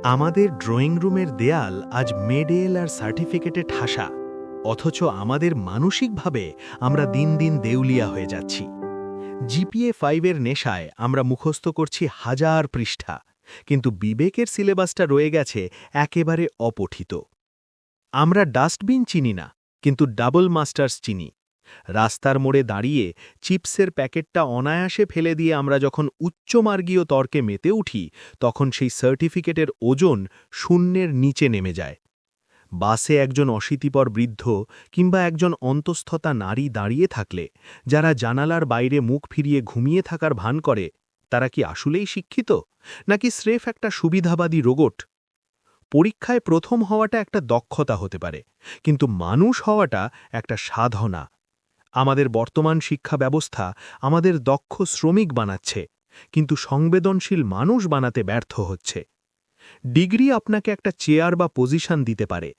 আমাদের ড্রয়িং রুমের দেয়াল আজ মেডেল আর সার্টিফিকেটে ঠাসা, অথচ আমাদের মানসিকভাবে আমরা দিন দিন দেউলিয়া হয়ে যাচ্ছি। GPA 5 এর নেশায় আমরা মুখস্থ করছি হাজার পৃষ্ঠা, কিন্তু বিবেকের সিলেবাসটা রয়ে গেছে একেবারে অপঠিত। আমরা ডাস্টবিন চিনি না, কিন্তু ডাবল মাস্টার্স চিনি। রাস্তার মোড়ে দাঁড়িয়ে চিপসের প্যাকেটটা অনায়াসে ফেলে দিয়ে আমরা যখন উচ্চমার্গীয় তর্কে মেতে উঠি, তখন সেই সার্টিফিকেটের ওজন শূন্যের নিচে নেমে যায়। বাসে একজন অশীতিপর বৃদ্ধ কিংবা একজন অন্তঃস্থতা নারী দাঁড়িয়ে থাকলে, যারা জানালার বাইরে মুখ ফিরিয়ে ঘুমিয়ে থাকার ভান করে, তারা কি আসলেই শিক্ষিত, নাকি স্রেফ একটা সুবিধাবাদী রোবট? পরীক্ষায় প্রথম হওয়াটা একটা দক্ষতা হতে পারে, কিন্তু মানুষ হওয়াটা একটা সাধনা। আমাদের বর্তমান শিক্ষা ব্যবস্থা আমাদের দক্ষ শ্রমিক বানাচ্ছে, কিন্তু সংবেদনশীল মানুষ বানাতে ব্যর্থ হচ্ছে। ডিগ্রি আপনাকে একটা চেয়ার বা পজিশন দিতে পারে,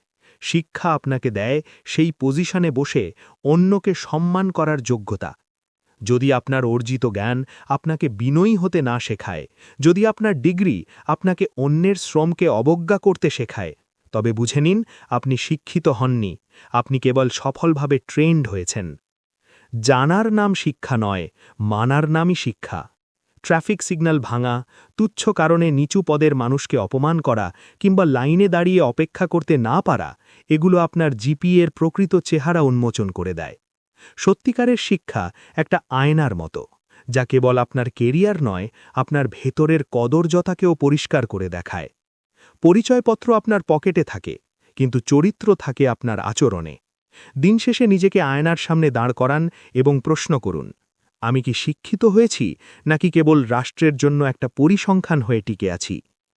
শিক্ষা আপনাকে দেয় সেই পজিশনে বসে অন্যকে সম্মান করার যোগ্যতা। যদি আপনার অর্জিত জ্ঞান আপনাকে বিনয়ী হতে না শেখায়, যদি আপনার ডিগ্রি আপনাকে অন্যের শ্রমকে অবজ্ঞা করতে শেখায়, তবে বুঝে নিন আপনি শিক্ষিত হননি, আপনি কেবল সফলভাবে ট্রেন্ড হয়েছেন। জানার নাম শিক্ষা নয়, মানার নামই শিক্ষা। ট্রাফিক সিগন্যাল ভাঙা, তুচ্ছ কারণে নিচু পদের মানুষকে অপমান করা কিংবা লাইনে দাঁড়িয়ে অপেক্ষা করতে না পারা, এগুলো আপনার জিপিএর প্রকৃত চেহারা উন্মোচন করে দেয়। সত্যিকারের শিক্ষা একটা আয়নার মতো, যা কেবল আপনার কেরিয়ার নয়, আপনার ভেতরের কদর্যতাকেও পরিষ্কার করে দেখায়। পরিচয়পত্র আপনার পকেটে থাকে, কিন্তু চরিত্র থাকে আপনার আচরণে। দিন শেষে নিজেকে আয়নার সামনে দাঁড় করান এবং প্রশ্ন করুন, আমি কি শিক্ষিত হয়েছি, নাকি কেবল রাষ্ট্রের জন্য একটা পরিসংখ্যান হয়ে টিকে আছি?